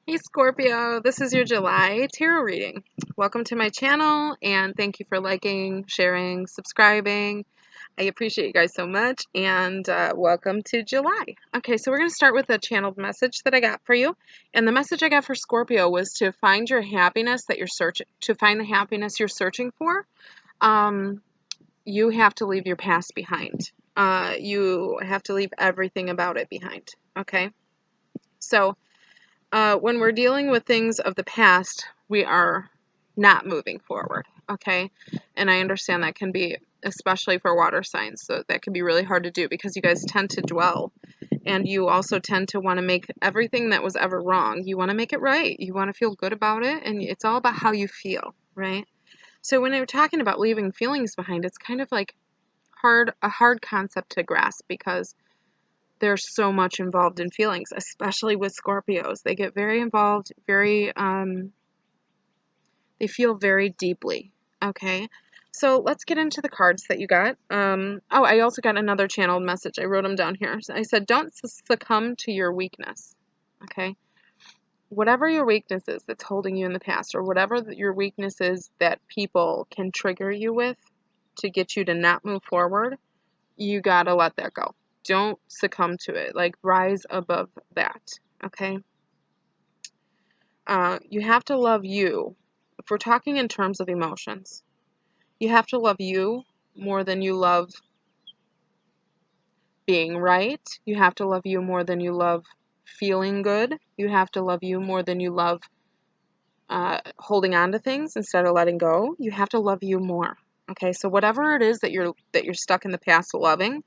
Hey Scorpio, this is your July tarot reading. Welcome to my channel and thank you for liking, sharing, subscribing. I appreciate you guys so much and welcome to July. Okay, so we're going to start with a channeled message that I got for you. And the message I got for Scorpio was to find your happiness that you're searching, to find the happiness you're searching for. You have to leave your past behind. You have to leave everything about it behind. Okay, so when we're dealing with things of the past, we are not moving forward, okay? And I understand that can be, especially for water signs, so that can be really hard to do because you guys tend to dwell, and you also tend to want to make everything that was ever wrong, you want to make it right. You want to feel good about it, and it's all about how you feel, right? So when we're talking about leaving feelings behind, it's kind of like a hard concept to grasp because there's so much involved in feelings, especially with Scorpios. They get very involved, they feel very deeply, okay? So let's get into the cards that you got. Oh, I also got another channeled message. I wrote them down here. So I said, don't succumb to your weakness, okay? Whatever your weakness is that's holding you in the past, or whatever your weakness is that people can trigger you with to get you to not move forward, you gotta let that go. Don't succumb to it. Like, rise above that, okay? You have to love you. If we're talking in terms of emotions, you have to love you more than you love being right. You have to love you more than you love feeling good. You have to love you more than you love holding on to things instead of letting go. You have to love you more, okay? So whatever it is that you're stuck in the past loving,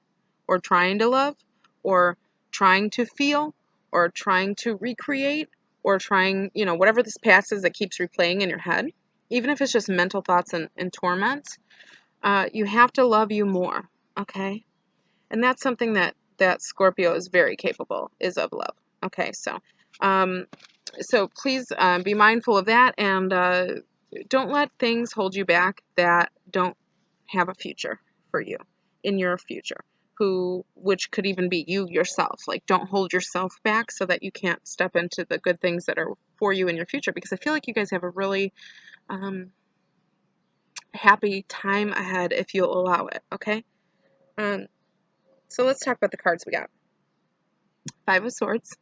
or trying to love, or trying to feel, or trying to recreate, or trying, whatever this past is that keeps replaying in your head, even if it's just mental thoughts and torments, you have to love you more, okay? And that's something that Scorpio is very capable, is of love, okay? So please be mindful of that, and don't let things hold you back that don't have a future for you in your future, which could even be you yourself. Like, don't hold yourself back so that you can't step into the good things that are for you in your future, because I feel like you guys have a really happy time ahead if you'll allow it, okay? So let's talk about the cards we got. Five of Swords.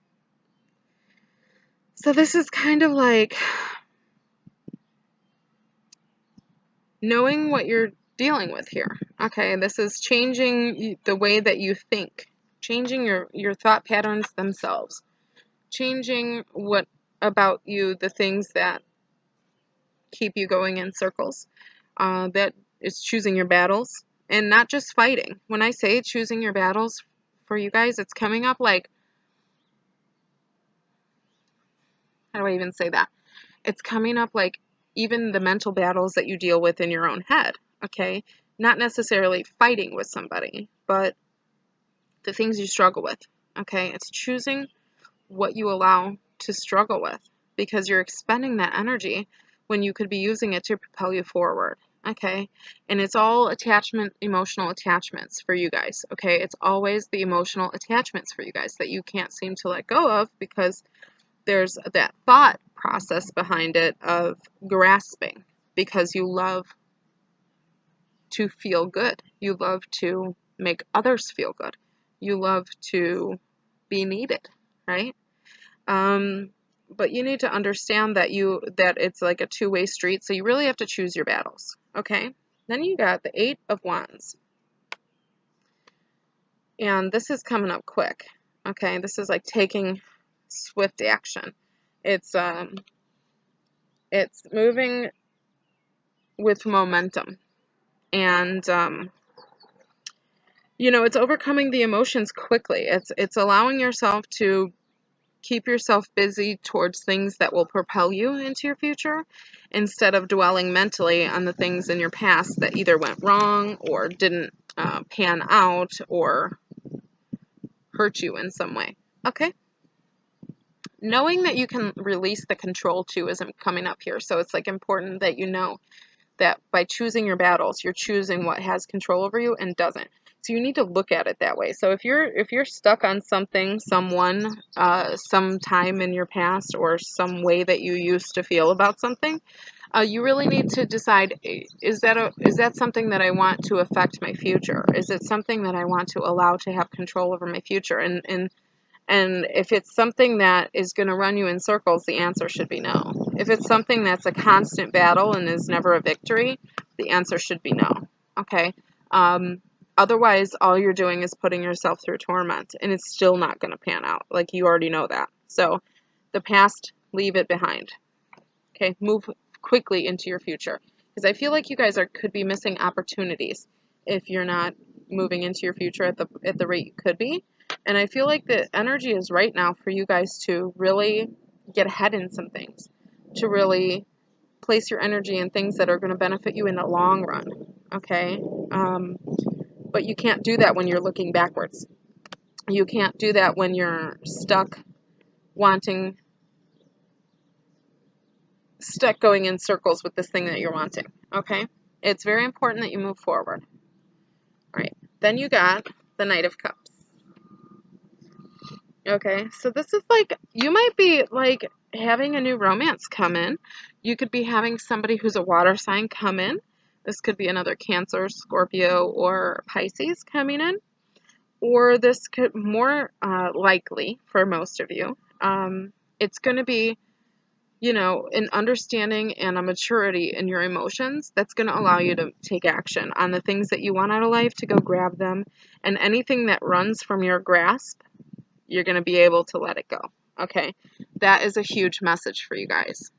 So this is kind of like knowing what you're dealing with here. Okay, this is changing the way that you think, changing your thought patterns themselves, changing what about you, the things that keep you going in circles. That is choosing your battles and not just fighting. When I say choosing your battles for you guys, it's coming up like, how do I even say that? It's coming up like even the mental battles that you deal with in your own head, okay? Not necessarily fighting with somebody, but the things you struggle with, okay? It's choosing what you allow to struggle with, because you're expending that energy when you could be using it to propel you forward, okay? And it's all emotional attachments for you guys, okay? It's always the emotional attachments for you guys that you can't seem to let go of, because there's that thought process behind it of grasping, because you love to feel good. You love to make others feel good. You love to be needed, right? But you need to understand that it's like a two-way street, so you really have to choose your battles, okay? Then you got the Eight of Wands. And this is coming up quick, okay? This is like taking swift action. It's moving with momentum, and it's overcoming the emotions quickly. It's allowing yourself to keep yourself busy towards things that will propel you into your future, instead of dwelling mentally on the things in your past that either went wrong or didn't pan out or hurt you in some way, okay? Knowing that you can release the control too is coming up here. So it's like important that you know that by choosing your battles, you're choosing what has control over you and doesn't. So you need to look at it that way. So if you're stuck on something, someone, some time in your past, or some way that you used to feel about something, you really need to decide, is that something that I want to affect my future? Is it something that I want to allow to have control over my future? And if it's something that is going to run you in circles, the answer should be no. If it's something that's a constant battle and is never a victory, the answer should be no. Okay? Otherwise, all you're doing is putting yourself through torment, and it's still not going to pan out. Like, you already know that. So, the past, leave it behind. Okay? Move quickly into your future. Because I feel like you guys could be missing opportunities if you're not moving into your future at the rate you could be. And I feel like the energy is right now for you guys to really get ahead in some things, to really place your energy in things that are going to benefit you in the long run, okay? But you can't do that when you're looking backwards. You can't do that when you're stuck going in circles with this thing that you're wanting, okay? It's very important that you move forward. All right, then you got the Knight of Cups. Okay, so this is like, you might be like having a new romance come in. You could be having somebody who's a water sign come in. This could be another Cancer, Scorpio, or Pisces coming in. Or this could, more likely for most of you, it's going to be, an understanding and a maturity in your emotions that's going to allow you to take action on the things that you want out of life, to go grab them. And anything that runs from your grasp, you're going to be able to let it go. Okay, that is a huge message for you guys.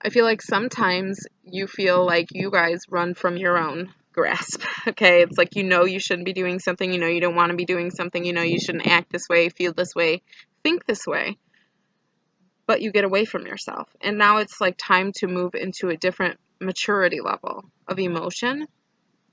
I feel like sometimes you feel like you guys run from your own grasp. Okay, it's like, you shouldn't be doing something, you don't want to be doing something, you shouldn't act this way, feel this way, think this way, but you get away from yourself. And now it's like time to move into a different maturity level of emotion.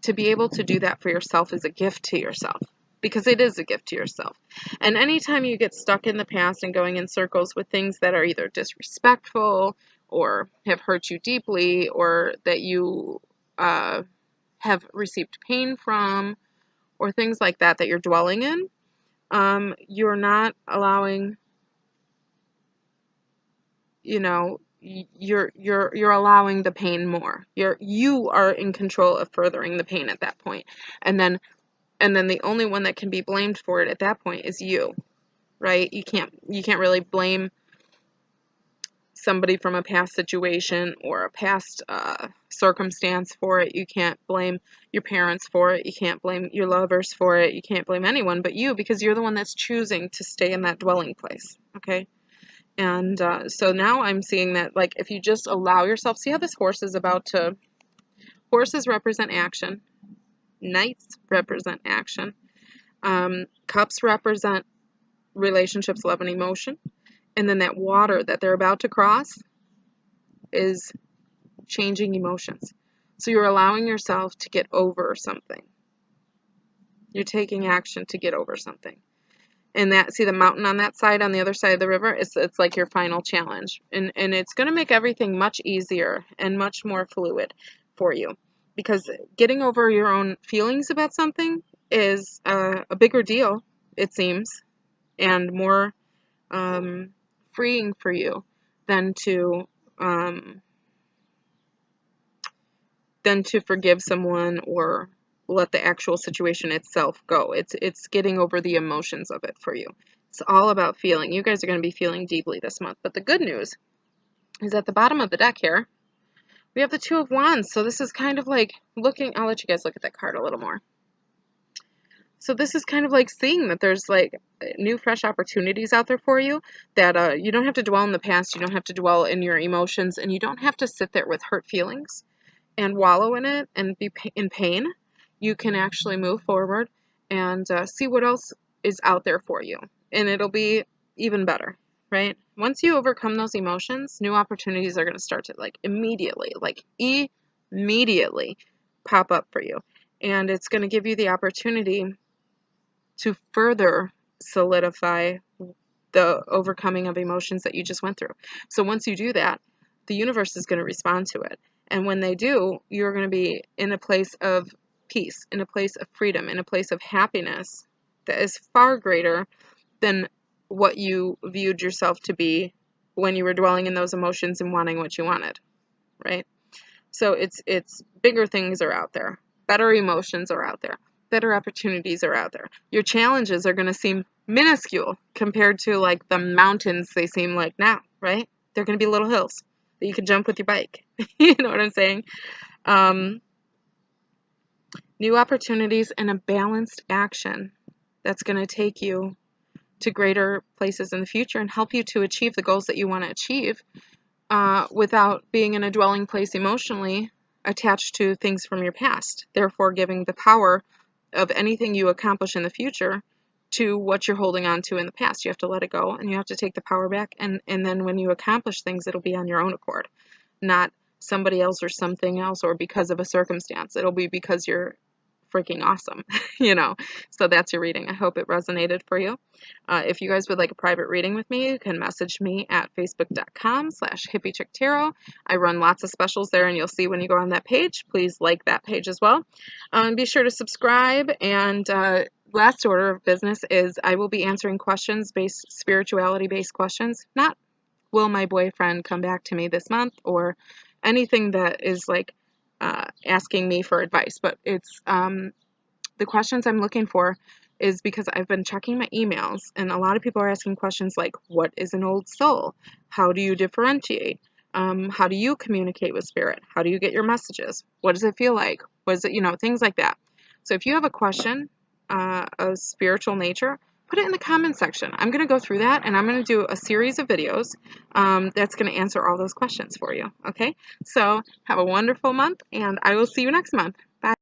To be able to do that for yourself is a gift to yourself. Because it is a gift to yourself. And anytime you get stuck in the past and going in circles with things that are either disrespectful or have hurt you deeply, or that you have received pain from, or things like that you're dwelling in, you're not allowing, you're allowing the pain more. You are in control of furthering the pain at that point. And then the only one that can be blamed for it at that point is you, right? You can't really blame somebody from a past situation or a past circumstance for it. You can't blame your parents for it. You can't blame your lovers for it. You can't blame anyone but you, because you're the one that's choosing to stay in that dwelling place, okay? And so now I'm seeing that, like, if you just allow yourself, see how this horses represent action. Knights represent action. Cups represent relationships, love, and emotion. And then that water that they're about to cross is changing emotions. So you're allowing yourself to get over something. You're taking action to get over something. And see the mountain on that side, on the other side of the river, it's like your final challenge. And it's going to make everything much easier and much more fluid for you. Because getting over your own feelings about something is a bigger deal, it seems, and more freeing for you than to forgive someone or let the actual situation itself go. It's getting over the emotions of it for you. It's all about feeling. You guys are going to be feeling deeply this month. But the good news is at the bottom of the deck here, we have the Two of Wands. So this is kind of like I'll let you guys look at that card a little more. So this is kind of like seeing that there's like new, fresh opportunities out there for you, that you don't have to dwell in the past, you don't have to dwell in your emotions, and you don't have to sit there with hurt feelings and wallow in it and be in pain. You can actually move forward and see what else is out there for you, and it'll be even better, right? Once you overcome those emotions, new opportunities are going to start to immediately pop up for you, and it's going to give you the opportunity to further solidify the overcoming of emotions that you just went through. So once you do that, the universe is going to respond to it. And when they do, you're going to be in a place of peace, in a place of freedom, in a place of happiness that is far greater than what you viewed yourself to be when you were dwelling in those emotions and wanting what you wanted, right? So it's bigger things are out there. Better emotions are out there. Better opportunities are out there. Your challenges are going to seem minuscule compared to like the mountains they seem like now, right? They're going to be little hills that you can jump with your bike. You know what I'm saying? New opportunities and a balanced action that's going to take you to greater places in the future and help you to achieve the goals that you want to achieve without being in a dwelling place emotionally attached to things from your past, therefore giving the power of anything you accomplish in the future to what you're holding on to in the past. You have to let it go and you have to take the power back, and then when you accomplish things, it'll be on your own accord, not somebody else or something else or because of a circumstance. It'll be because you're freaking awesome, you know. So that's your reading. I hope it resonated for you. If you guys would like a private reading with me, you can message me at facebook.com/hippiechicktarot. I run lots of specials there, and you'll see when you go on that page. Please like that page as well. Be sure to subscribe. And last order of business is I will be answering questions, spirituality-based questions. Not will my boyfriend come back to me this month or anything that is like asking me for advice, but it's the questions I'm looking for is because I've been checking my emails, and a lot of people are asking questions like, what is an old soul? How do you differentiate? How do you communicate with spirit? How do you get your messages? What does it feel like? What is it, you know, things like that. So if you have a question of spiritual nature, put it in the comment section. I'm going to go through that, and I'm going to do a series of videos that's going to answer all those questions for you. Okay? So have a wonderful month, and I will see you next month. Bye.